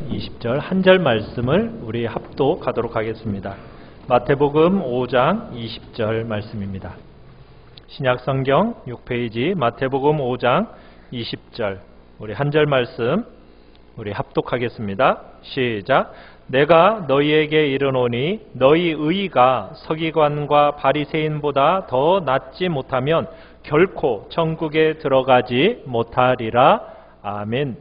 20절 한 절 말씀을 우리 합독하도록 하겠습니다. 마태복음 5장 20절 말씀입니다. 신약성경 6페이지 마태복음 5장 20절 우리 한 절 말씀 우리 합독하겠습니다. 시작. 내가 너희에게 이르노니 너희 의가 서기관과 바리새인보다 더 낫지 못하면 결코 천국에 들어가지 못하리라. 아멘.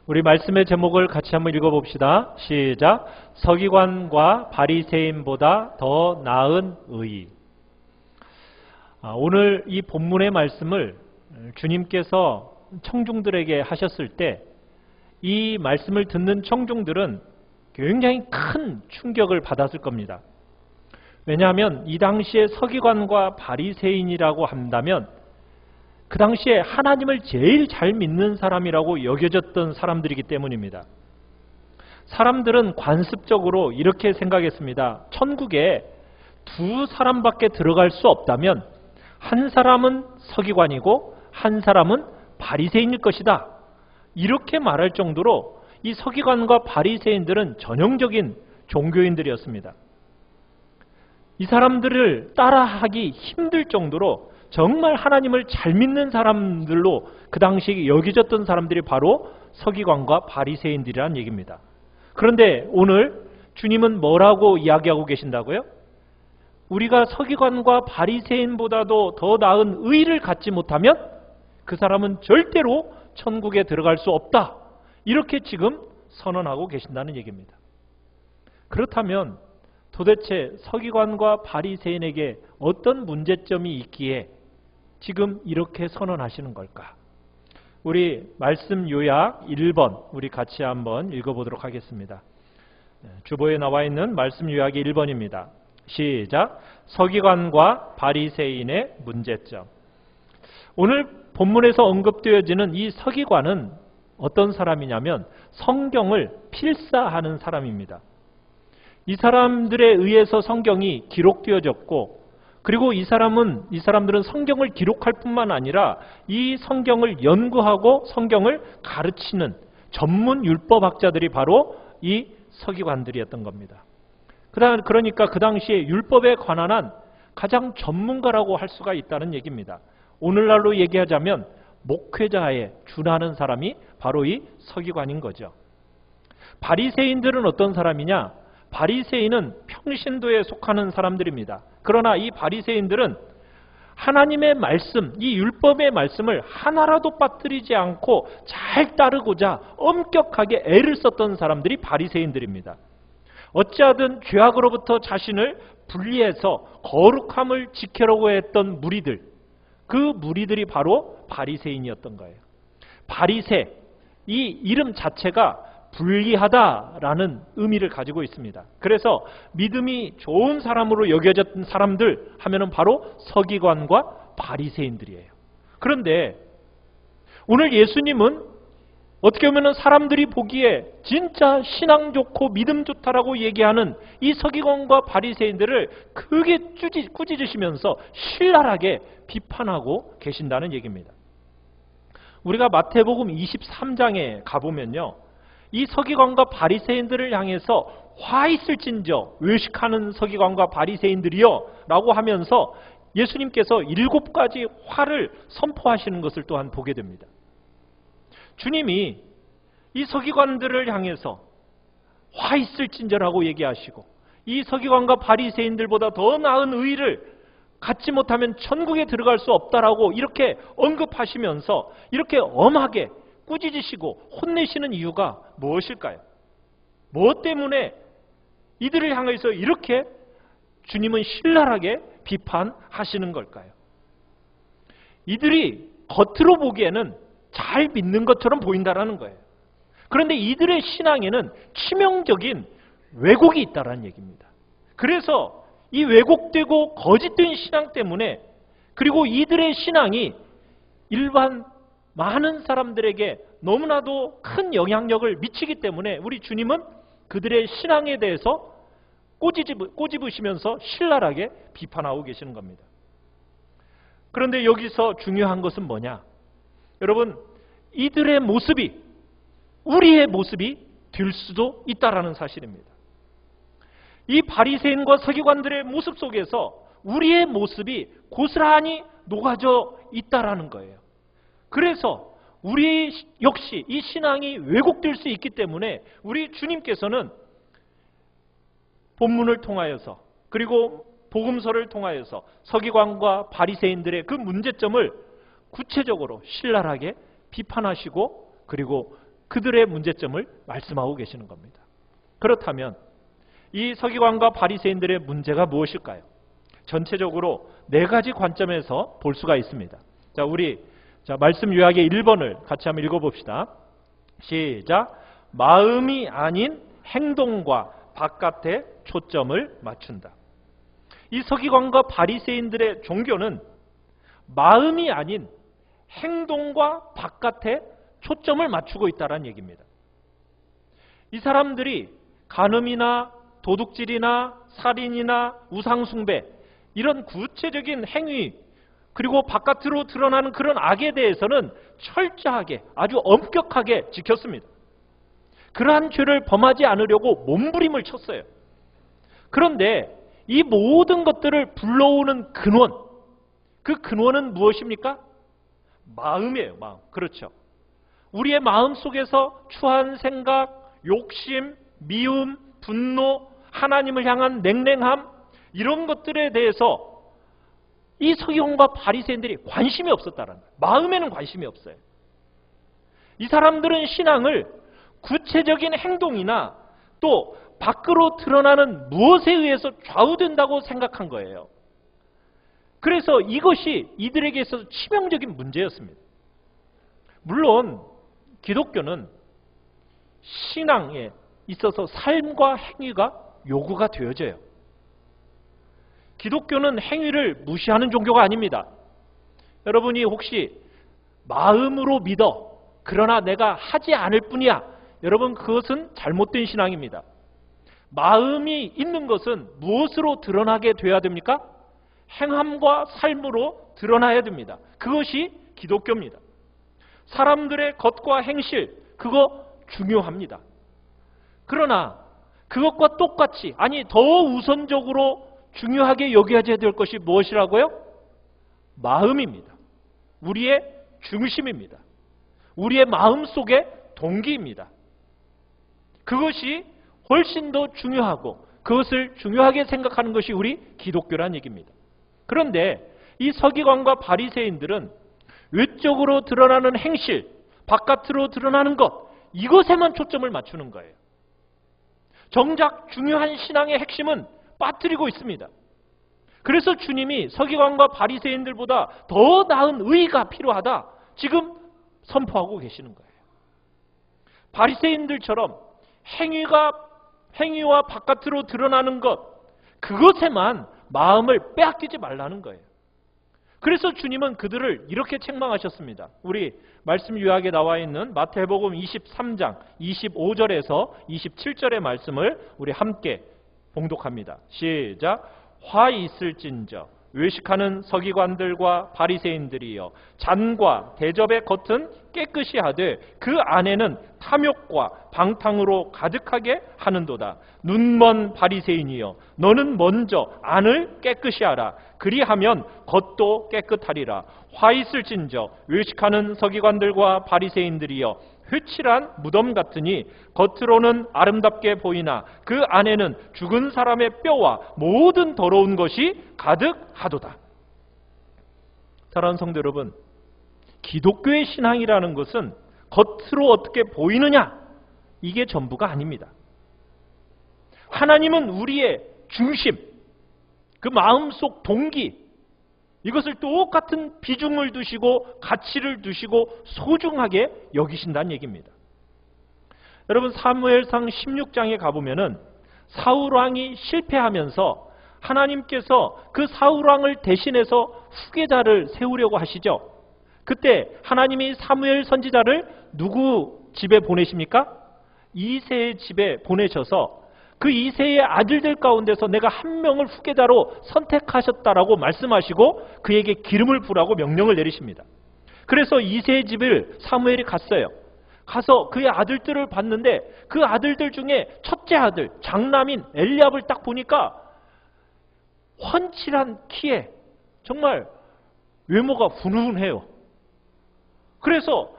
우리 말씀의 제목을 같이 한번 읽어봅시다. 시작. 서기관과 바리새인보다 더 나은 의. 오늘 이 본문의 말씀을 주님께서 청중들에게 하셨을 때 이 말씀을 듣는 청중들은 굉장히 큰 충격을 받았을 겁니다. 왜냐하면 이 당시에 서기관과 바리새인이라고 한다면 그 당시에 하나님을 제일 잘 믿는 사람이라고 여겨졌던 사람들이기 때문입니다. 사람들은 관습적으로 이렇게 생각했습니다. 천국에 두 사람밖에 들어갈 수 없다면 한 사람은 서기관이고 한 사람은 바리새인일 것이다. 이렇게 말할 정도로 이 서기관과 바리새인들은 전형적인 종교인들이었습니다. 이 사람들을 따라하기 힘들 정도로 정말 하나님을 잘 믿는 사람들로 그 당시 여겨졌던 사람들이 바로 서기관과 바리새인들이라는 얘기입니다. 그런데 오늘 주님은 뭐라고 이야기하고 계신다고요? 우리가 서기관과 바리새인보다도 더 나은 의를 갖지 못하면 그 사람은 절대로 천국에 들어갈 수 없다. 이렇게 지금 선언하고 계신다는 얘기입니다. 그렇다면 도대체 서기관과 바리새인에게 어떤 문제점이 있기에 지금 이렇게 선언하시는 걸까? 우리 말씀 요약 1번 우리 같이 한번 읽어보도록 하겠습니다. 주보에 나와 있는 말씀 요약이 1번입니다. 시작. 서기관과 바리새인의 문제점. 오늘 본문에서 언급되어지는 이 서기관은 어떤 사람이냐면 성경을 필사하는 사람입니다. 이 사람들에 의해서 성경이 기록되어졌고 그리고 이 사람들은 성경을 기록할 뿐만 아니라 이 성경을 연구하고 성경을 가르치는 전문 율법학자들이 바로 이 서기관들이었던 겁니다. 그러니까 그 당시에 율법에 관한 한 가장 전문가라고 할 수가 있다는 얘기입니다. 오늘날로 얘기하자면 목회자에 준하는 사람이 바로 이 서기관인 거죠. 바리새인들은 어떤 사람이냐? 바리새인은 평신도에 속하는 사람들입니다. 그러나 이 바리새인들은 하나님의 말씀, 이 율법의 말씀을 하나라도 빠뜨리지 않고 잘 따르고자 엄격하게 애를 썼던 사람들이 바리새인들입니다. 어찌하든 죄악으로부터 자신을 분리해서 거룩함을 지키려고 했던 무리들, 그 무리들이 바로 바리새인이었던 거예요. 바리새, 이 이름 자체가 불리하다라는 의미를 가지고 있습니다. 그래서 믿음이 좋은 사람으로 여겨졌던 사람들 하면은 바로 서기관과 바리새인들이에요. 그런데 오늘 예수님은 어떻게 보면 사람들이 보기에 진짜 신앙 좋고 믿음 좋다라고 얘기하는 이 서기관과 바리새인들을 크게 꾸짖으시면서 신랄하게 비판하고 계신다는 얘기입니다. 우리가 마태복음 23장에 가보면요, 이 서기관과 바리새인들을 향해서 화 있을진저 외식하는 서기관과 바리새인들이여 라고 하면서 예수님께서 7가지 화를 선포하시는 것을 또한 보게 됩니다. 주님이 이 서기관들을 향해서 화 있을진저라고 얘기하시고 이 서기관과 바리새인들보다 더 나은 의를 갖지 못하면 천국에 들어갈 수 없다라고 이렇게 언급하시면서 이렇게 엄하게 꾸짖으시고 혼내시는 이유가 무엇일까요? 무엇 때문에 이들을 향해서 이렇게 주님은 신랄하게 비판하시는 걸까요? 이들이 겉으로 보기에는 잘 믿는 것처럼 보인다라는 거예요. 그런데 이들의 신앙에는 치명적인 왜곡이 있다라는 얘기입니다. 그래서 이 왜곡되고 거짓된 신앙 때문에 그리고 이들의 신앙이 일반 많은 사람들에게 너무나도 큰 영향력을 미치기 때문에 우리 주님은 그들의 신앙에 대해서 꼬집으시면서 신랄하게 비판하고 계시는 겁니다. 그런데 여기서 중요한 것은 뭐냐? 여러분, 이들의 모습이 우리의 모습이 될 수도 있다라는 사실입니다. 이 바리새인과 서기관들의 모습 속에서 우리의 모습이 고스란히 녹아져 있다라는 거예요. 그래서 우리 역시 이 신앙이 왜곡될 수 있기 때문에 우리 주님께서는 본문을 통하여서 그리고 복음서를 통하여서 서기관과 바리새인들의 그 문제점을 구체적으로 신랄하게 비판하시고 그리고 그들의 문제점을 말씀하고 계시는 겁니다. 그렇다면 이 서기관과 바리새인들의 문제가 무엇일까요? 전체적으로 4가지 관점에서 볼 수가 있습니다. 자, 우리 말씀 요약의 1번을 같이 한번 읽어봅시다. 시작. 마음이 아닌 행동과 바깥에 초점을 맞춘다. 이 서기관과 바리새인들의 종교는 마음이 아닌 행동과 바깥에 초점을 맞추고 있다는 얘기입니다. 이 사람들이 간음이나 도둑질이나 살인이나 우상숭배 이런 구체적인 행위 그리고 바깥으로 드러나는 그런 악에 대해서는 철저하게 아주 엄격하게 지켰습니다. 그러한 죄를 범하지 않으려고 몸부림을 쳤어요. 그런데 이 모든 것들을 불러오는 근원, 그 근원은 무엇입니까? 마음이에요. 마음. 그렇죠. 우리의 마음 속에서 추한 생각, 욕심, 미움, 분노, 하나님을 향한 냉랭함 이런 것들에 대해서 이 서기관과 바리새인들이 관심이 없었다는 거예요. 마음에는 관심이 없어요. 이 사람들은 신앙을 구체적인 행동이나 또 밖으로 드러나는 무엇에 의해서 좌우된다고 생각한 거예요. 그래서 이것이 이들에게 있어서 치명적인 문제였습니다. 물론 기독교는 신앙에 있어서 삶과 행위가 요구가 되어져요. 기독교는 행위를 무시하는 종교가 아닙니다. 여러분이 혹시 마음으로 믿어 그러나 내가 하지 않을 뿐이야, 여러분 그것은 잘못된 신앙입니다. 마음이 있는 것은 무엇으로 드러나게 돼야 됩니까? 행함과 삶으로 드러나야 됩니다. 그것이 기독교입니다. 사람들의 겉과 행실 그거 중요합니다. 그러나 그것과 똑같이 아니 더 우선적으로 중요하게 여겨야 될 것이 무엇이라고요? 마음입니다. 우리의 중심입니다. 우리의 마음 속의 동기입니다. 그것이 훨씬 더 중요하고 그것을 중요하게 생각하는 것이 우리 기독교란 얘기입니다. 그런데 이 서기관과 바리새인들은 외적으로 드러나는 행실, 바깥으로 드러나는 것 이것에만 초점을 맞추는 거예요. 정작 중요한 신앙의 핵심은 빠뜨리고 있습니다. 그래서 주님이 서기관과 바리새인들보다 더 나은 의가 필요하다 지금 선포하고 계시는 거예요. 바리새인들처럼 행위와 바깥으로 드러나는 것 그것에만 마음을 빼앗기지 말라는 거예요. 그래서 주님은 그들을 이렇게 책망하셨습니다. 우리 말씀 요약에 나와 있는 마태복음 23장 25절에서 27절의 말씀을 우리 함께 봉독합니다. 시작. 화 있을진저 외식하는 서기관들과 바리새인들이여 잔과 대접의 겉은 깨끗이 하되 그 안에는 탐욕과 방탕으로 가득하게 하는도다. 눈먼 바리새인이여 너는 먼저 안을 깨끗이 하라. 그리하면 겉도 깨끗하리라. 화 있을진저 외식하는 서기관들과 바리새인들이여 회칠한 무덤 같으니 겉으로는 아름답게 보이나 그 안에는 죽은 사람의 뼈와 모든 더러운 것이 가득하도다. 사랑하는 성도 여러분, 기독교의 신앙이라는 것은 겉으로 어떻게 보이느냐 이게 전부가 아닙니다. 하나님은 우리의 중심, 그 마음속 동기 이것을 똑같은 비중을 두시고 가치를 두시고 소중하게 여기신다는 얘기입니다. 여러분 사무엘상 16장에 가보면은 사울왕이 실패하면서 하나님께서 그 사울왕을 대신해서 후계자를 세우려고 하시죠. 그때 하나님이 사무엘 선지자를 누구 집에 보내십니까? 이새의 집에 보내셔서 그 이새의 아들들 가운데서 내가 한 명을 후계자로 선택하셨다라고 말씀하시고 그에게 기름을 부라고 명령을 내리십니다. 그래서 이새의 집을 사무엘이 갔어요. 가서 그의 아들들을 봤는데 그 아들들 중에 첫째 아들 장남인 엘리압을 딱 보니까 훤칠한 키에 정말 외모가 훈훈해요. 그래서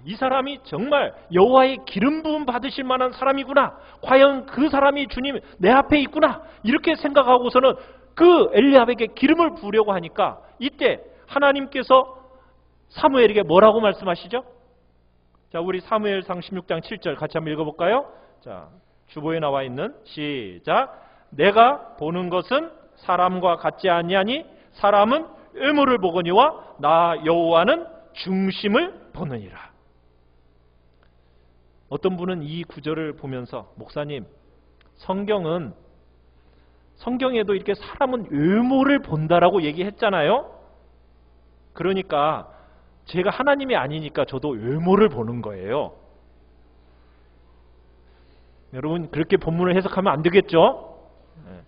이 사람이 정말 여호와의 기름 부음 받으실 만한 사람이구나. 과연 그 사람이 주님 내 앞에 있구나. 이렇게 생각하고서는 그 엘리압에게 기름을 부으려고 하니까 이때 하나님께서 사무엘에게 뭐라고 말씀하시죠? 자, 우리 사무엘상 16장 7절 같이 한번 읽어볼까요? 자, 주보에 나와 있는 시작. 내가 보는 것은 사람과 같지 아니하니 사람은 외모를 보거니와 나 여호와는 중심을 보느니라. 어떤 분은 이 구절을 보면서 목사님, 성경에도 이렇게 사람은 외모를 본다라고 얘기했잖아요. 그러니까 제가 하나님이 아니니까 저도 외모를 보는 거예요. 여러분 그렇게 본문을 해석하면 안 되겠죠? 네.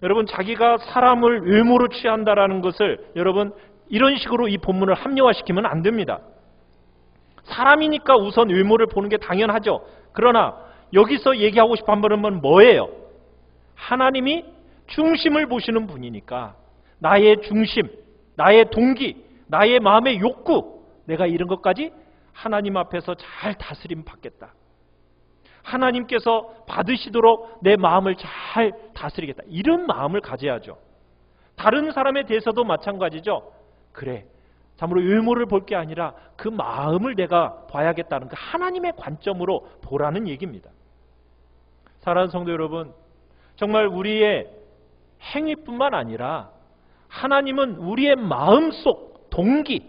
여러분 자기가 사람을 외모로 취한다라는 것을 여러분 이런 식으로 이 본문을 합리화시키면 안 됩니다. 사람이니까 우선 외모를 보는 게 당연하죠. 그러나 여기서 얘기하고 싶어 한 번은 뭐예요? 하나님이 중심을 보시는 분이니까 나의 중심, 나의 동기, 나의 마음의 욕구, 내가 이런 것까지 하나님 앞에서 잘 다스림 받겠다. 하나님께서 받으시도록 내 마음을 잘 다스리겠다. 이런 마음을 가져야죠. 다른 사람에 대해서도 마찬가지죠. 그래, 참으로 외모를 볼 게 아니라 그 마음을 내가 봐야겠다는 그 하나님의 관점으로 보라는 얘기입니다. 사랑하는 성도 여러분, 정말 우리의 행위뿐만 아니라 하나님은 우리의 마음속 동기,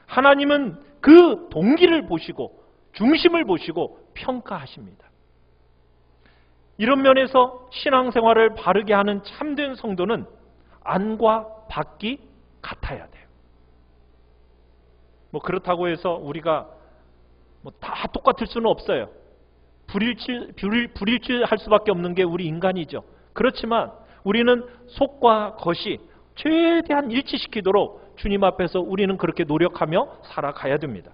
하나님은 그 동기를 보시고 중심을 보시고 평가하십니다. 이런 면에서 신앙생활을 바르게 하는 참된 성도는 안과 밖이 같아야 돼요. 그렇다고 해서 우리가 다 똑같을 수는 없어요. 불일치할 수밖에 없는 게 우리 인간이죠. 그렇지만 우리는 속과 겉이 최대한 일치시키도록 주님 앞에서 우리는 그렇게 노력하며 살아가야 됩니다.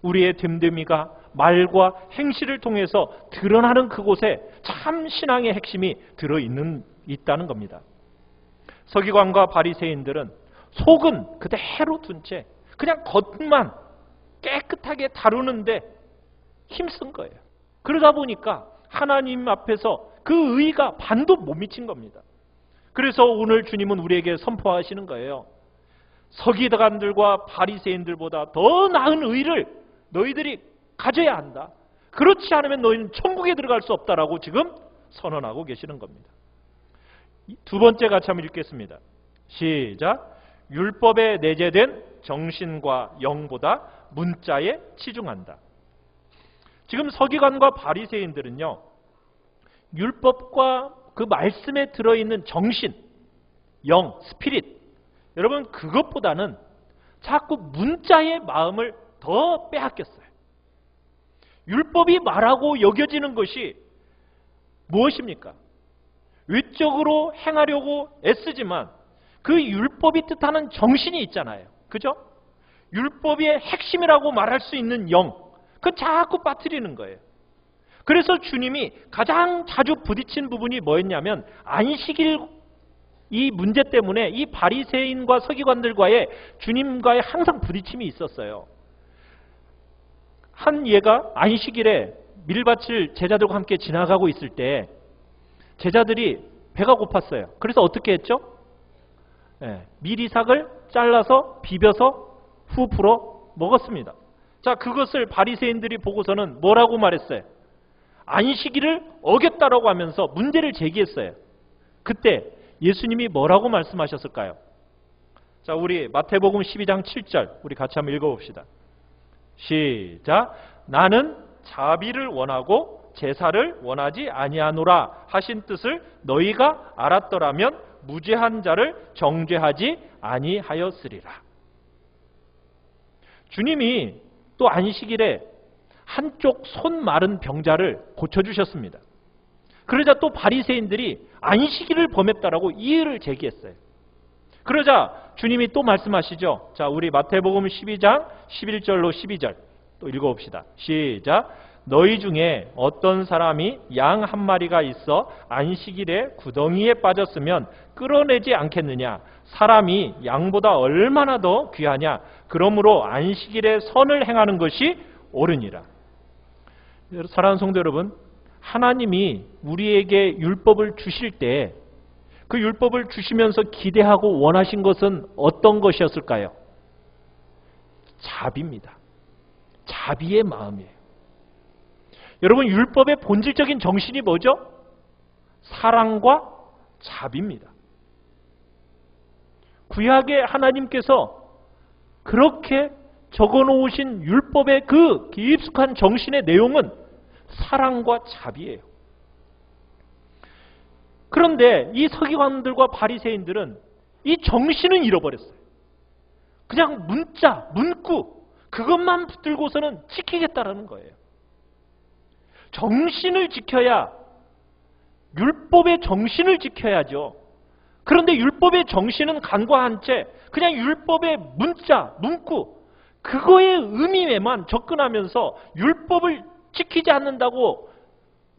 우리의 됨됨이가 말과 행실을 통해서 드러나는 그곳에 참 신앙의 핵심이 있다는 겁니다. 서기관과 바리새인들은 속은 그대로 둔 채 그냥 겉만 깨끗하게 다루는데 힘쓴 거예요. 그러다 보니까 하나님 앞에서 그 의가 반도 못 미친 겁니다. 그래서 오늘 주님은 우리에게 선포하시는 거예요. 서기관들과 바리새인들보다 더 나은 의를 너희들이 가져야 한다. 그렇지 않으면 너희는 천국에 들어갈 수 없다라고 지금 선언하고 계시는 겁니다. 두 번째 같이 한번 읽겠습니다. 시작. 율법에 내재된 정신과 영보다 문자에 치중한다. 지금 서기관과 바리새인들은요, 율법과 그 말씀에 들어있는 정신, 영, 스피릿, 여러분 그것보다는 자꾸 문자의 마음을 더 빼앗겼어요. 율법이 말하고 여겨지는 것이 무엇입니까? 외적으로 행하려고 애쓰지만 그 율법이 뜻하는 정신이 있잖아요. 그죠? 율법의 핵심이라고 말할 수 있는 영, 그거 자꾸 빠뜨리는 거예요. 그래서 주님이 가장 자주 부딪힌 부분이 뭐였냐면 안식일 이 문제 때문에 이 바리새인과 서기관들과의 주님과의 항상 부딪힘이 있었어요. 한 예가 안식일에 밀밭을 제자들과 함께 지나가고 있을 때 제자들이 배가 고팠어요. 그래서 어떻게 했죠? 밀이삭을 잘라서 비벼서 후 풀어 먹었습니다. 자, 그것을 바리새인들이 보고서는 뭐라고 말했어요? 안식일을 어겼다라고 하면서 문제를 제기했어요. 그때 예수님이 뭐라고 말씀하셨을까요? 자, 우리 마태복음 12장 7절 우리 같이 한번 읽어봅시다. 시작. 나는 자비를 원하고 제사를 원하지 아니하노라 하신 뜻을 너희가 알았더라면 무죄한 자를 정죄하지 아니하였으리라. 주님이 또 안식일에 한쪽 손 마른 병자를 고쳐주셨습니다. 그러자 또 바리새인들이 안식일을 범했다라고 이의를 제기했어요. 그러자 주님이 또 말씀하시죠. 자, 우리 마태복음 12장 11절로 12절 또 읽어봅시다. 시작. 너희 중에 어떤 사람이 양 한 마리가 있어 안식일에 구덩이에 빠졌으면 끌어내지 않겠느냐. 사람이 양보다 얼마나 더 귀하냐. 그러므로 안식일에 선을 행하는 것이 옳으니라. 사랑하는 성도 여러분, 하나님이 우리에게 율법을 주실 때 그 율법을 주시면서 기대하고 원하신 것은 어떤 것이었을까요? 자비입니다. 자비의 마음이에요. 여러분, 율법의 본질적인 정신이 뭐죠? 사랑과 자비입니다. 구약의 하나님께서 그렇게 적어놓으신 율법의 그 깊숙한 정신의 내용은 사랑과 자비예요. 그런데 이 서기관들과 바리새인들은 이 정신은 잃어버렸어요. 그냥 문자, 문구 그것만 붙들고서는 지키겠다라는 거예요. 정신을 지켜야, 율법의 정신을 지켜야죠. 그런데 율법의 정신은 간과한 채 그냥 율법의 문자, 문구 그거의 의미에만 접근하면서 율법을 지키지 않는다고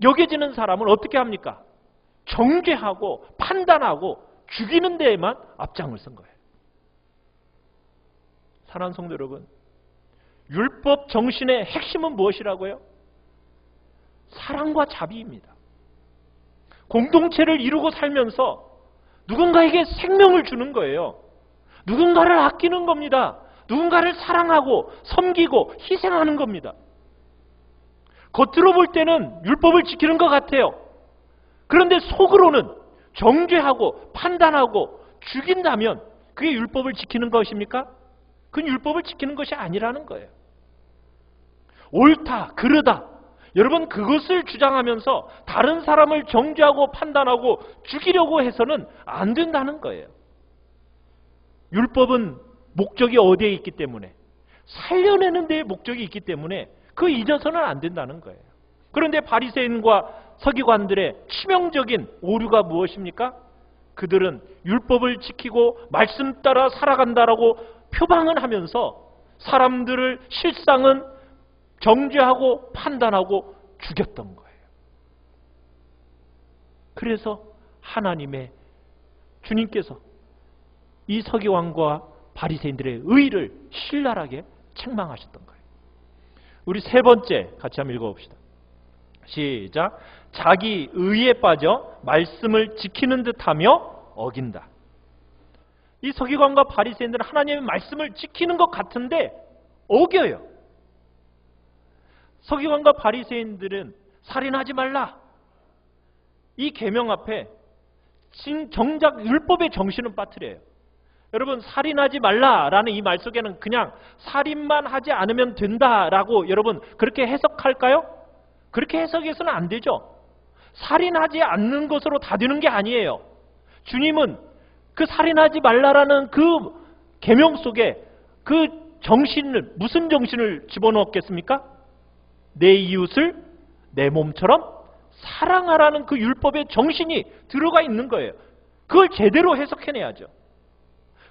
여겨지는 사람을 어떻게 합니까? 정죄하고 판단하고 죽이는 데에만 앞장을 쓴 거예요. 사랑하는 성도 여러분, 율법 정신의 핵심은 무엇이라고요? 사랑과 자비입니다. 공동체를 이루고 살면서 누군가에게 생명을 주는 거예요. 누군가를 아끼는 겁니다. 누군가를 사랑하고 섬기고 희생하는 겁니다. 겉으로 볼 때는 율법을 지키는 것 같아요. 그런데 속으로는 정죄하고 판단하고 죽인다면 그게 율법을 지키는 것입니까? 그건 율법을 지키는 것이 아니라는 거예요. 옳다, 그르다. 여러분, 그것을 주장하면서 다른 사람을 정죄하고 판단하고 죽이려고 해서는 안 된다는 거예요. 율법은 목적이 어디에 있기 때문에, 살려내는 데에 목적이 있기 때문에 그 잊어서는 안 된다는 거예요. 그런데 바리새인과 서기관들의 치명적인 오류가 무엇입니까? 그들은 율법을 지키고 말씀 따라 살아간다라고 표방을 하면서 사람들을 실상은 정죄하고 판단하고 죽였던 거예요. 그래서 하나님의 주님께서 이 서기관과 바리새인들의 의를 신랄하게 책망하셨던 거예요. 우리 세 번째 같이 한번 읽어봅시다. 시작. 자기 의에 빠져 말씀을 지키는 듯하며 어긴다. 이 서기관과 바리새인들은 하나님의 말씀을 지키는 것 같은데 어겨요. 서기관과 바리새인들은 살인하지 말라, 이 계명 앞에 정작 율법의 정신은 빠뜨려요. 여러분, 살인하지 말라라는 이 말 속에는 그냥 살인만 하지 않으면 된다라고 여러분 그렇게 해석할까요? 그렇게 해석해서는 안 되죠. 살인하지 않는 것으로 다 되는 게 아니에요. 주님은 그 살인하지 말라라는 그 계명 속에 그 정신을, 무슨 정신을 집어넣었겠습니까? 내 이웃을 내 몸처럼 사랑하라는 그 율법의 정신이 들어가 있는 거예요. 그걸 제대로 해석해내야죠.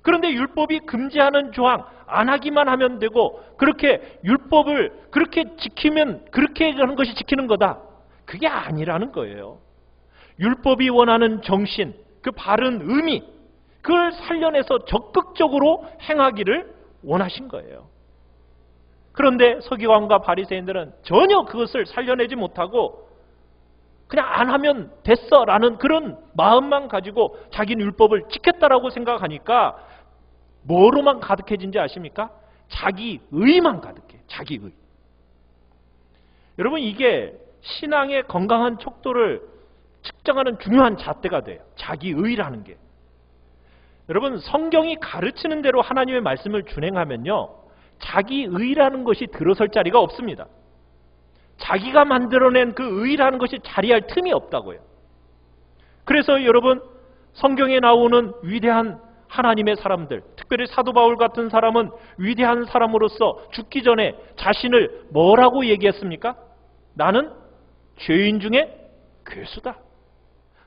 그런데 율법이 금지하는 조항 안 하기만 하면 되고, 그렇게 율법을 그렇게 지키면 그렇게 하는 것이 지키는 거다, 그게 아니라는 거예요. 율법이 원하는 정신, 그 바른 의미, 그걸 살려내서 적극적으로 행하기를 원하신 거예요. 그런데 서기관과 바리새인들은 전혀 그것을 살려내지 못하고 그냥 안 하면 됐어라는 그런 마음만 가지고 자기는 율법을 지켰다라고 생각하니까 뭐로만 가득해진지 아십니까? 자기 의만 가득해. 자기 의. 여러분, 이게 신앙의 건강한 척도를 측정하는 중요한 잣대가 돼요. 자기 의라는 게. 여러분, 성경이 가르치는 대로 하나님의 말씀을 준행하면요, 자기 의라는 것이 들어설 자리가 없습니다. 자기가 만들어낸 그 의라는 것이 자리할 틈이 없다고요. 그래서 여러분, 성경에 나오는 위대한 하나님의 사람들, 특별히 사도 바울 같은 사람은 위대한 사람으로서 죽기 전에 자신을 뭐라고 얘기했습니까? 나는 죄인 중에 괴수다.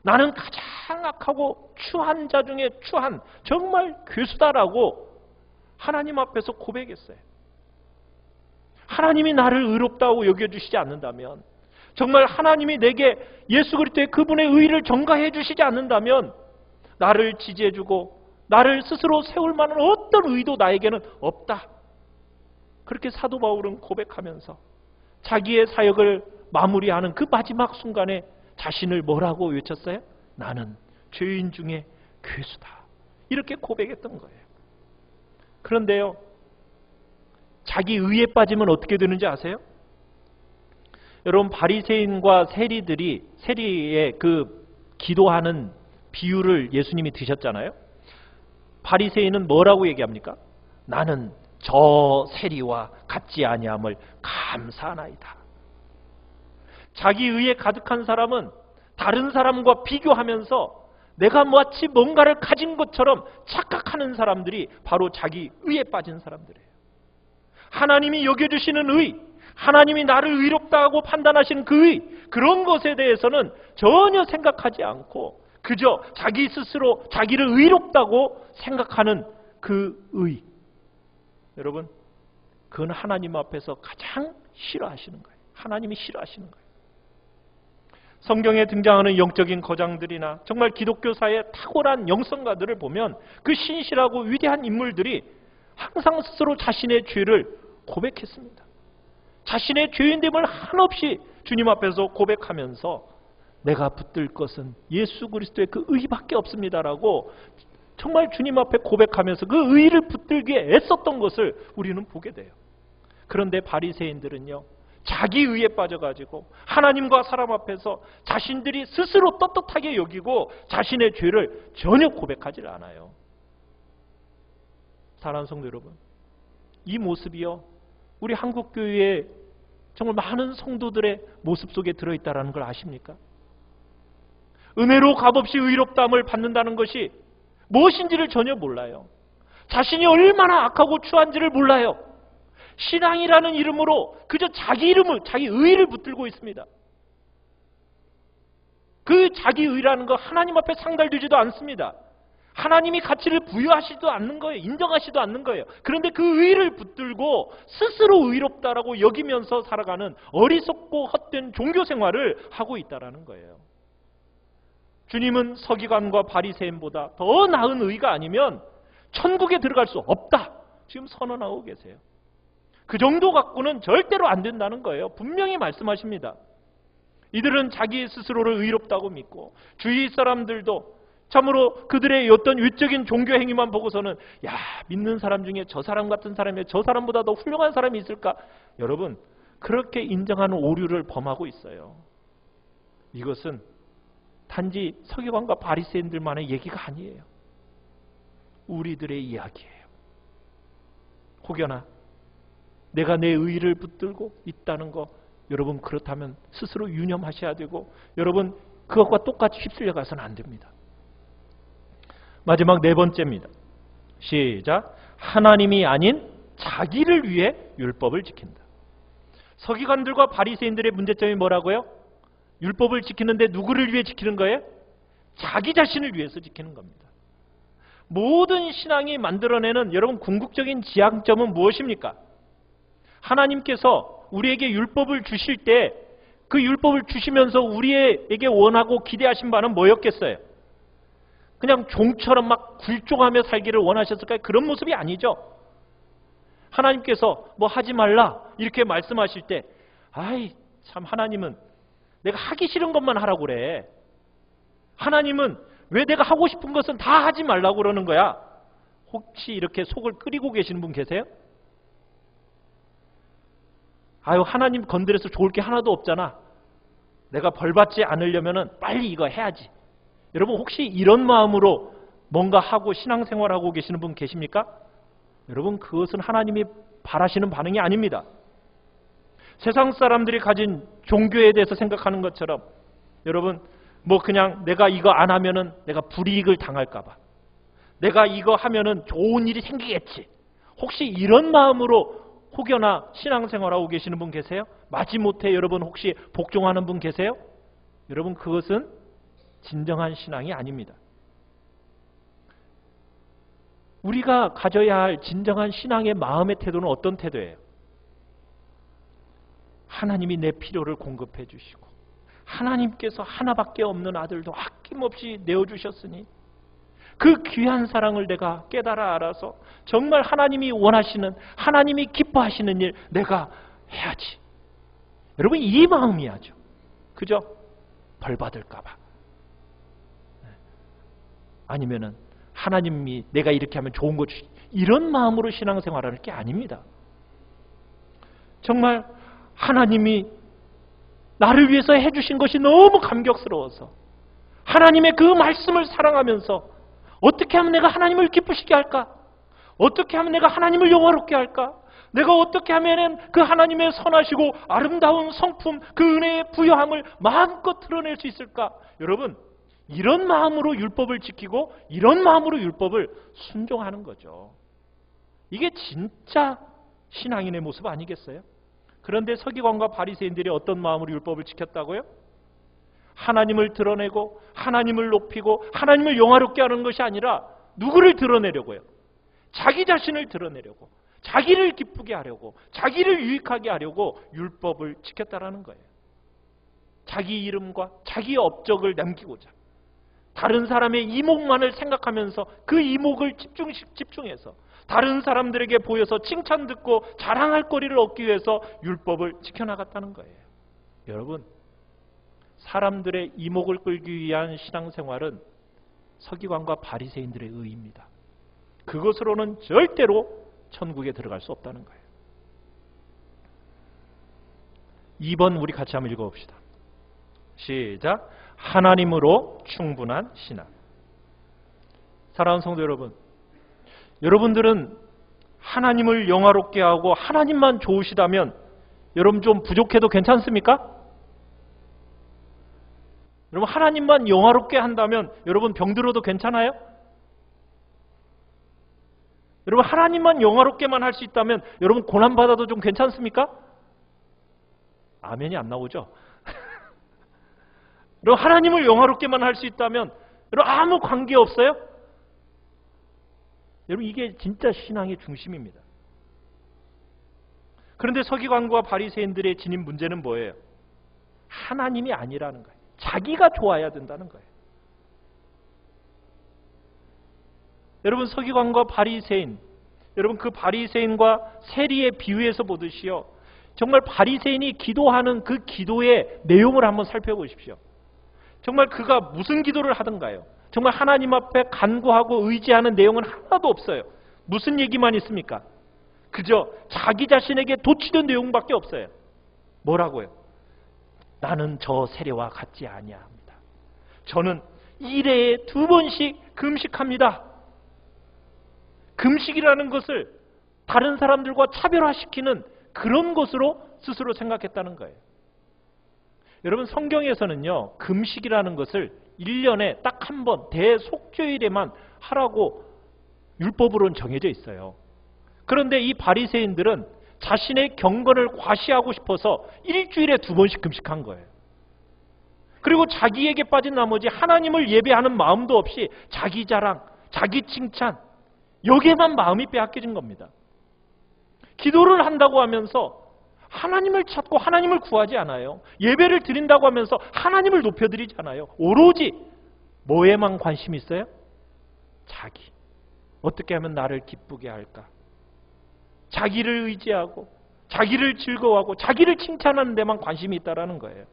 나는 가장 악하고 추한 자 중에 추한 정말 괴수다라고 하나님 앞에서 고백했어요. 하나님이 나를 의롭다고 여겨주시지 않는다면, 정말 하나님이 내게 예수 그리스도의 그분의 의를 전가해 주시지 않는다면 나를 지지해주고 나를 스스로 세울 만한 어떤 의도 나에게는 없다. 그렇게 사도 바울은 고백하면서 자기의 사역을 마무리하는 그 마지막 순간에 자신을 뭐라고 외쳤어요? 나는 죄인 중에 괴수다. 이렇게 고백했던 거예요. 그런데요, 자기 의에 빠지면 어떻게 되는지 아세요? 여러분, 바리새인과 세리의 그 기도하는 비유를 예수님이 드셨잖아요. 바리새인은 뭐라고 얘기합니까? 나는 저 세리와 같지 아니함을 감사하나이다. 자기 의에 가득한 사람은 다른 사람과 비교하면서 내가 마치 뭔가를 가진 것처럼 착각하는 사람들이 바로 자기 의에 빠진 사람들이에요. 하나님이 여겨주시는 의, 하나님이 나를 의롭다 하고 판단하시는 그 의, 그런 것에 대해서는 전혀 생각하지 않고 그저 자기 스스로 자기를 의롭다고 생각하는 그 의, 여러분, 그건 하나님 앞에서 가장 싫어하시는 거예요. 하나님이 싫어하시는 거예요. 성경에 등장하는 영적인 거장들이나 정말 기독교사의 탁월한 영성가들을 보면 그 신실하고 위대한 인물들이 항상 스스로 자신의 죄를 고백했습니다. 자신의 죄인됨을 한없이 주님 앞에서 고백하면서 내가 붙들 것은 예수 그리스도의 그 의밖에 없습니다라고 정말 주님 앞에 고백하면서 그 의를 붙들기에 애썼던 것을 우리는 보게 돼요. 그런데 바리새인들은요, 자기 의에 빠져가지고 하나님과 사람 앞에서 자신들이 스스로 떳떳하게 여기고 자신의 죄를 전혀 고백하지 않아요. 사랑하는 성도 여러분, 이 모습이요, 우리 한국교회에 정말 많은 성도들의 모습 속에 들어있다는 걸 아십니까? 은혜로 값없이 의롭다함을 받는다는 것이 무엇인지를 전혀 몰라요. 자신이 얼마나 악하고 추한지를 몰라요. 신앙이라는 이름으로 그저 자기 이름을, 자기 의를 붙들고 있습니다. 그 자기 의라는 거 하나님 앞에 상달되지도 않습니다. 하나님이 가치를 부여하시지도 않는 거예요. 인정하시지도 않는 거예요. 그런데 그 의를 붙들고 스스로 의롭다라고 여기면서 살아가는 어리석고 헛된 종교 생활을 하고 있다는 거예요. 주님은 서기관과 바리새인보다 더 나은 의가 아니면 천국에 들어갈 수 없다, 지금 선언하고 계세요. 그 정도 갖고는 절대로 안 된다는 거예요. 분명히 말씀하십니다. 이들은 자기 스스로를 의롭다고 믿고 주위 사람들도 참으로 그들의 어떤 외적인 종교 행위만 보고서는 야, 믿는 사람 중에 저 사람 같은 사람이 저 사람보다 더 훌륭한 사람이 있을까? 여러분, 그렇게 인정하는 오류를 범하고 있어요. 이것은 단지 서기관과 바리새인들만의 얘기가 아니에요. 우리들의 이야기예요. 혹여나 내가 내 의의를 붙들고 있다는 거, 여러분 그렇다면 스스로 유념하셔야 되고, 여러분 그것과 똑같이 휩쓸려 가서는 안 됩니다. 마지막 네 번째입니다. 시작. 하나님이 아닌 자기를 위해 율법을 지킨다. 서기관들과 바리새인들의 문제점이 뭐라고요? 율법을 지키는데 누구를 위해 지키는 거예요? 자기 자신을 위해서 지키는 겁니다. 모든 신앙이 만들어내는 여러분 궁극적인 지향점은 무엇입니까? 하나님께서 우리에게 율법을 주실 때 그 율법을 주시면서 우리에게 원하고 기대하신 바는 뭐였겠어요? 그냥 종처럼 막 굴종하며 살기를 원하셨을까요? 그런 모습이 아니죠. 하나님께서 뭐 하지 말라 이렇게 말씀하실 때, 아이 참, 하나님은 내가 하기 싫은 것만 하라고 그래. 하나님은 왜 내가 하고 싶은 것은 다 하지 말라고 그러는 거야? 혹시 이렇게 속을 끓이고 계시는 분 계세요? 아유, 하나님 건드려서 좋을 게 하나도 없잖아. 내가 벌받지 않으려면 빨리 이거 해야지. 여러분 혹시 이런 마음으로 뭔가 하고 신앙생활하고 계시는 분 계십니까? 여러분 그것은 하나님이 바라시는 반응이 아닙니다. 세상 사람들이 가진 종교에 대해서 생각하는 것처럼 여러분 뭐 그냥 내가 이거 안 하면은 내가 불이익을 당할까 봐, 내가 이거 하면은 좋은 일이 생기겠지, 혹시 이런 마음으로 혹여나 신앙생활하고 계시는 분 계세요? 마지못해 여러분 혹시 복종하는 분 계세요? 여러분 그것은 진정한 신앙이 아닙니다. 우리가 가져야 할 진정한 신앙의 마음의 태도는 어떤 태도예요? 하나님이 내 필요를 공급해 주시고 하나님께서 하나밖에 없는 아들도 아낌없이 내어주셨으니 그 귀한 사랑을 내가 깨달아 알아서 정말 하나님이 원하시는, 하나님이 기뻐하시는 일 내가 해야지. 여러분, 이 마음이야죠. 그죠? 벌 받을까 봐. 아니면은 하나님이 내가 이렇게 하면 좋은 거 주시, 이런 마음으로 신앙생활하는 게 아닙니다. 정말 하나님이 나를 위해서 해주신 것이 너무 감격스러워서 하나님의 그 말씀을 사랑하면서 어떻게 하면 내가 하나님을 기쁘시게 할까? 어떻게 하면 내가 하나님을 영화롭게 할까? 내가 어떻게 하면 그 하나님의 선하시고 아름다운 성품, 그 은혜의 부여함을 마음껏 드러낼 수 있을까? 여러분, 이런 마음으로 율법을 지키고 이런 마음으로 율법을 순종하는 거죠. 이게 진짜 신앙인의 모습 아니겠어요? 그런데 서기관과 바리새인들이 어떤 마음으로 율법을 지켰다고요? 하나님을 드러내고 하나님을 높이고 하나님을 영화롭게 하는 것이 아니라 누구를 드러내려고요? 자기 자신을 드러내려고, 자기를 기쁘게 하려고, 자기를 유익하게 하려고 율법을 지켰다라는 거예요. 자기 이름과 자기 업적을 남기고자, 다른 사람의 이목만을 생각하면서 그 이목을 집중해서 다른 사람들에게 보여서 칭찬 듣고 자랑할 거리를 얻기 위해서 율법을 지켜나갔다는 거예요. 여러분, 사람들의 이목을 끌기 위한 신앙생활은 서기관과 바리새인들의 의입니다. 그것으로는 절대로 천국에 들어갈 수 없다는 거예요. 2번 우리 같이 한번 읽어봅시다. 시작. 하나님으로 충분한 신앙. 사랑하는 성도 여러분, 여러분들은 하나님을 영화롭게 하고 하나님만 좋으시다면 여러분 좀 부족해도 괜찮습니까? 여러분 하나님만 영화롭게 한다면 여러분 병들어도 괜찮아요? 여러분 하나님만 영화롭게만 할 수 있다면 여러분 고난받아도 좀 괜찮습니까? 아멘이 안 나오죠? 여러분 하나님을 영화롭게만 할 수 있다면 여러분 아무 관계 없어요? 여러분 이게 진짜 신앙의 중심입니다. 그런데 서기관과 바리새인들의 진입 문제는 뭐예요? 하나님이 아니라는 거예요. 자기가 좋아야 된다는 거예요. 여러분 서기관과 바리새인, 여러분 그 바리새인과 세리의 비유에서 보듯이요, 정말 바리새인이 기도하는 그 기도의 내용을 한번 살펴보십시오. 정말 그가 무슨 기도를 하던가요? 정말 하나님 앞에 간구하고 의지하는 내용은 하나도 없어요. 무슨 얘기만 있습니까? 그저 자기 자신에게 도취된 내용밖에 없어요. 뭐라고요? 나는 저 세례와 같지 아니합니다. 저는 1회에 2번씩 금식합니다. 금식이라는 것을 다른 사람들과 차별화시키는 그런 것으로 스스로 생각했다는 거예요. 여러분 성경에서는요, 금식이라는 것을 1년에 딱 한 번 대속죄일에만 하라고 율법으로는 정해져 있어요. 그런데 이 바리새인들은 자신의 경건을 과시하고 싶어서 일주일에 2번씩 금식한 거예요. 그리고 자기에게 빠진 나머지 하나님을 예배하는 마음도 없이 자기 자랑, 자기 칭찬, 여기에만 마음이 빼앗겨진 겁니다. 기도를 한다고 하면서 하나님을 찾고 하나님을 구하지 않아요. 예배를 드린다고 하면서 하나님을 높여드리지 않아요. 오로지 뭐에만 관심이 있어요? 자기. 어떻게 하면 나를 기쁘게 할까? 자기를 의지하고 자기를 즐거워하고 자기를 칭찬하는 데만 관심이 있다라는 거예요.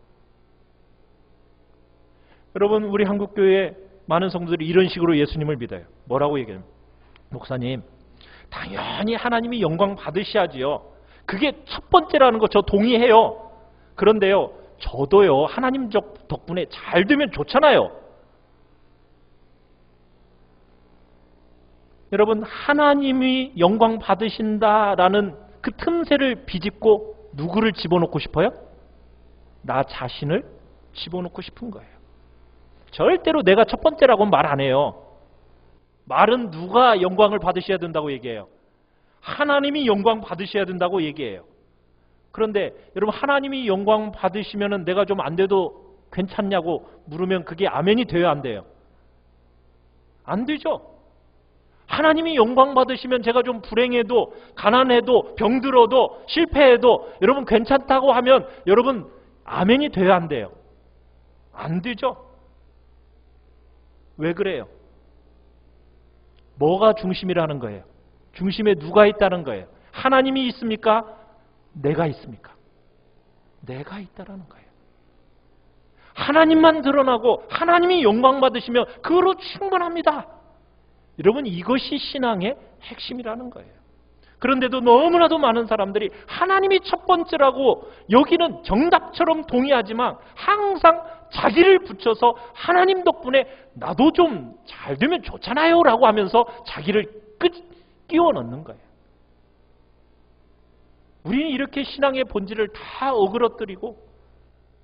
여러분 우리 한국교회 많은 성도들이 이런 식으로 예수님을 믿어요. 뭐라고 얘기해요? 목사님, 당연히 하나님이 영광 받으셔야지요. 그게 첫 번째라는 거 저 동의해요. 그런데요, 저도요 하나님 덕분에 잘 되면 좋잖아요. 여러분 하나님이 영광 받으신다라는 그 틈새를 비집고 누구를 집어넣고 싶어요? 나 자신을 집어넣고 싶은 거예요. 절대로 내가 첫 번째라고는 말 안 해요. 말은 누가 영광을 받으셔야 된다고 얘기해요? 하나님이 영광 받으셔야 된다고 얘기해요. 그런데 여러분 하나님이 영광 받으시면 내가 좀 안 돼도 괜찮냐고 물으면 그게 아멘이 돼요, 안 돼요? 안 되죠. 하나님이 영광 받으시면 제가 좀 불행해도, 가난해도, 병들어도, 실패해도 여러분 괜찮다고 하면 여러분 아멘이 돼야 안 돼요? 안 되죠? 왜 그래요? 뭐가 중심이라는 거예요? 중심에 누가 있다는 거예요? 하나님이 있습니까? 내가 있습니까? 내가 있다라는 거예요. 하나님만 드러나고 하나님이 영광 받으시면 그로 충분합니다. 여러분, 이것이 신앙의 핵심이라는 거예요. 그런데도 너무나도 많은 사람들이 하나님이 첫 번째라고 여기는 정답처럼 동의하지만 항상 자기를 붙여서 하나님 덕분에 나도 좀 잘 되면 좋잖아요 라고 하면서 자기를 끼워 넣는 거예요. 우리는 이렇게 신앙의 본질을 다 어그러뜨리고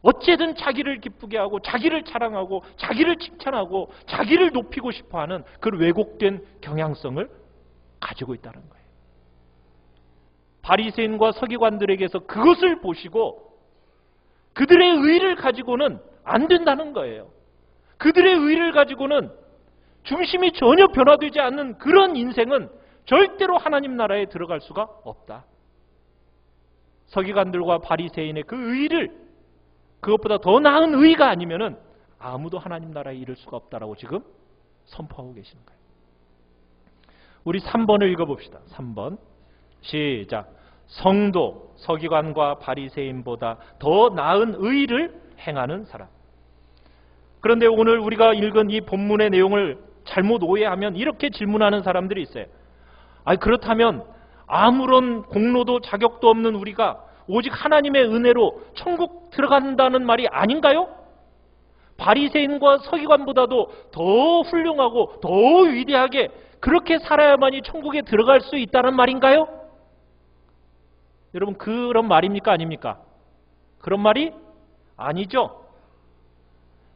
어쨌든 자기를 기쁘게 하고 자기를 자랑하고 자기를 칭찬하고 자기를 높이고 싶어하는 그 왜곡된 경향성을 가지고 있다는 거예요. 바리새인과 서기관들에게서 그것을 보시고 그들의 의를 가지고는 안 된다는 거예요. 그들의 의를 가지고는 중심이 전혀 변화되지 않는 그런 인생은 절대로 하나님 나라에 들어갈 수가 없다. 서기관들과 바리새인의 그 의를, 그것보다 더 나은 의가 아니면은 아무도 하나님 나라에 이를 수가 없다라고 지금 선포하고 계시는 거예요. 우리 3번을 읽어봅시다. 3번 시작. 성도, 서기관과 바리새인보다 더 나은 의를 행하는 사람. 그런데 오늘 우리가 읽은 이 본문의 내용을 잘못 오해하면 이렇게 질문하는 사람들이 있어요. 아니, 그렇다면 아무런 공로도 자격도 없는 우리가 오직 하나님의 은혜로 천국 들어간다는 말이 아닌가요? 바리새인과 서기관보다도 더 훌륭하고 더 위대하게 그렇게 살아야만이 천국에 들어갈 수 있다는 말인가요? 여러분, 그런 말입니까? 아닙니까? 그런 말이 아니죠.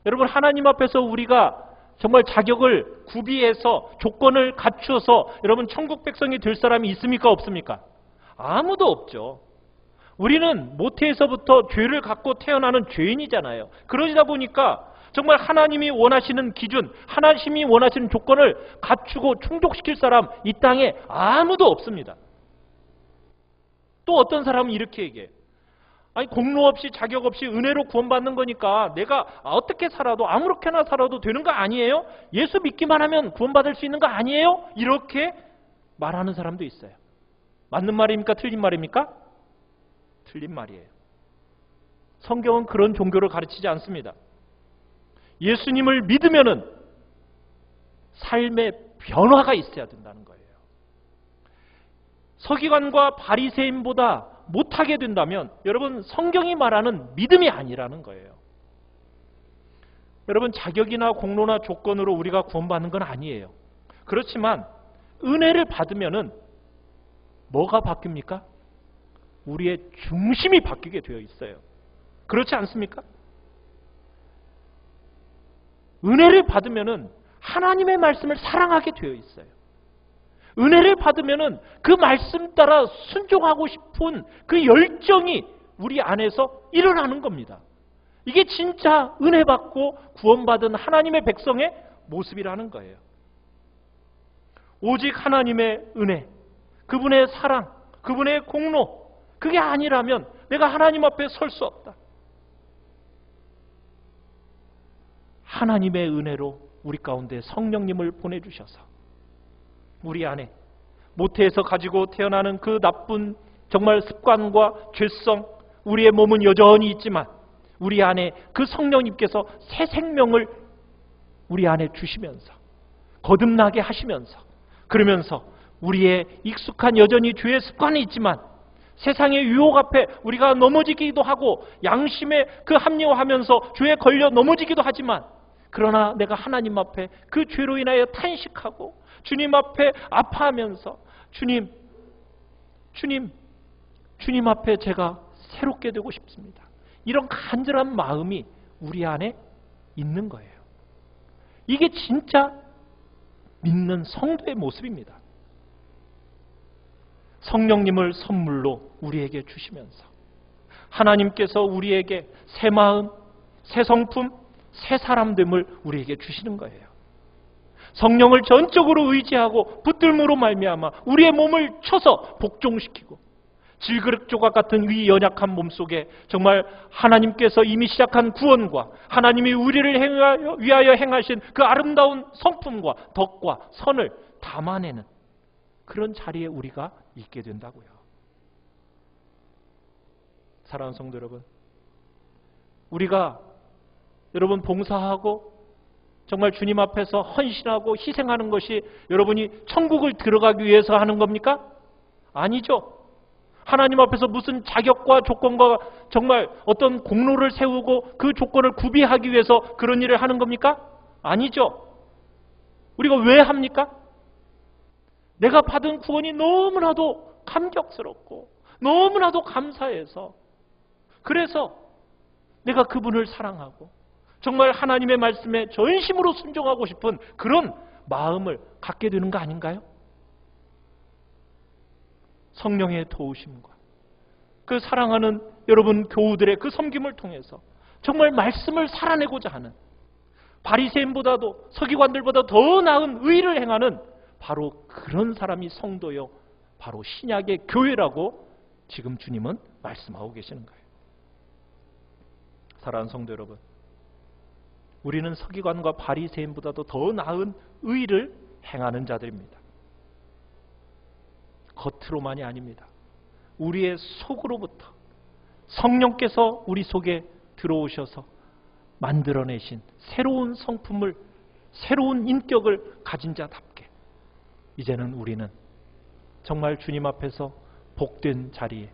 여러분, 하나님 앞에서 우리가 정말 자격을 구비해서 조건을 갖추어서 여러분 천국 백성이 될 사람이 있습니까? 없습니까? 아무도 없죠. 우리는 모태에서부터 죄를 갖고 태어나는 죄인이잖아요. 그러다 보니까 정말 하나님이 원하시는 기준, 하나님이 원하시는 조건을 갖추고 충족시킬 사람 이 땅에 아무도 없습니다. 또 어떤 사람은 이렇게 얘기해요. 아니, 공로 없이 자격 없이 은혜로 구원받는 거니까 내가 어떻게 살아도 아무렇게나 살아도 되는 거 아니에요? 예수 믿기만 하면 구원받을 수 있는 거 아니에요? 이렇게 말하는 사람도 있어요. 맞는 말입니까? 틀린 말입니까? 틀린 말이에요. 성경은 그런 종교를 가르치지 않습니다. 예수님을 믿으면은 삶의 변화가 있어야 된다는 거예요. 서기관과 바리새인보다 못하게 된다면 여러분 성경이 말하는 믿음이 아니라는 거예요. 여러분, 자격이나 공로나 조건으로 우리가 구원받는 건 아니에요. 그렇지만 은혜를 받으면은 뭐가 바뀝니까? 우리의 중심이 바뀌게 되어 있어요. 그렇지 않습니까? 은혜를 받으면은 하나님의 말씀을 사랑하게 되어 있어요. 은혜를 받으면은 그 말씀 따라 순종하고 싶은 그 열정이 우리 안에서 일어나는 겁니다. 이게 진짜 은혜 받고 구원받은 하나님의 백성의 모습이라는 거예요. 오직 하나님의 은혜, 그분의 사랑, 그분의 공로, 그게 아니라면 내가 하나님 앞에 설 수 없다. 하나님의 은혜로 우리 가운데 성령님을 보내주셔서 우리 안에 모태에서 가지고 태어나는 그 나쁜 정말 습관과 죄성, 우리의 몸은 여전히 있지만 우리 안에 그 성령님께서 새 생명을 우리 안에 주시면서 거듭나게 하시면서, 그러면서 우리의 익숙한 여전히 죄의 습관이 있지만 세상의 유혹 앞에 우리가 넘어지기도 하고 양심에 그 합리화하면서 죄에 걸려 넘어지기도 하지만, 그러나 내가 하나님 앞에 그 죄로 인하여 탄식하고 주님 앞에 아파하면서 주님 앞에 제가 새롭게 되고 싶습니다. 이런 간절한 마음이 우리 안에 있는 거예요. 이게 진짜 믿는 성도의 모습입니다. 성령님을 선물로 우리에게 주시면서 하나님께서 우리에게 새 마음, 새 성품, 새 사람됨을 우리에게 주시는 거예요. 성령을 전적으로 의지하고 붙들므로 말미암아 우리의 몸을 쳐서 복종시키고 질그릇 조각 같은 위 연약한 몸 속에 정말 하나님께서 이미 시작한 구원과 하나님이 우리를 위하여 행하신 그 아름다운 성품과 덕과 선을 담아내는 그런 자리에 우리가 있게 된다고요. 사랑하는 성도 여러분, 우리가 여러분 봉사하고 정말 주님 앞에서 헌신하고 희생하는 것이 여러분이 천국을 들어가기 위해서 하는 겁니까? 아니죠. 하나님 앞에서 무슨 자격과 조건과 정말 어떤 공로를 세우고 그 조건을 구비하기 위해서 그런 일을 하는 겁니까? 아니죠. 우리가 왜 합니까? 내가 받은 구원이 너무나도 감격스럽고 너무나도 감사해서 그래서 내가 그분을 사랑하고 정말 하나님의 말씀에 전심으로 순종하고 싶은 그런 마음을 갖게 되는 거 아닌가요? 성령의 도우심과 그 사랑하는 여러분 교우들의 그 섬김을 통해서 정말 말씀을 살아내고자 하는 바리새인보다도 서기관들보다 더 나은 의를 행하는 바로 그런 사람이 성도요, 바로 신약의 교회라고 지금 주님은 말씀하고 계시는 거예요. 사랑하는 성도 여러분, 우리는 서기관과 바리새인보다도 더 나은 의를 행하는 자들입니다. 겉으로만이 아닙니다. 우리의 속으로부터 성령께서 우리 속에 들어오셔서 만들어내신 새로운 성품을, 새로운 인격을 가진 자답게 이제는 우리는 정말 주님 앞에서 복된 자리에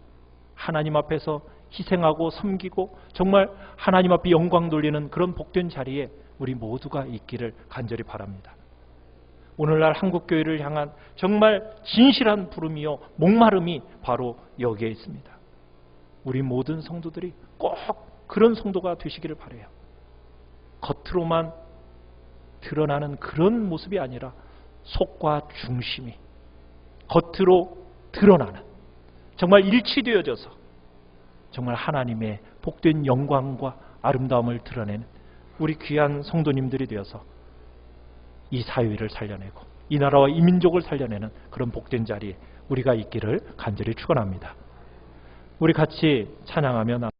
하나님 앞에서 희생하고 섬기고 정말 하나님 앞에 영광 돌리는 그런 복된 자리에 우리 모두가 있기를 간절히 바랍니다. 오늘날 한국교회를 향한 정말 진실한 부름이요 목마름이 바로 여기에 있습니다. 우리 모든 성도들이 꼭 그런 성도가 되시기를 바라요. 겉으로만 드러나는 그런 모습이 아니라 속과 중심이 겉으로 드러나는 정말 일치되어져서 정말 하나님의 복된 영광과 아름다움을 드러내는 우리 귀한 성도님들이 되어서 이 사회를 살려내고 이 나라와 이 민족을 살려내는 그런 복된 자리에 우리가 있기를 간절히 축원합니다. 우리 같이 찬양하며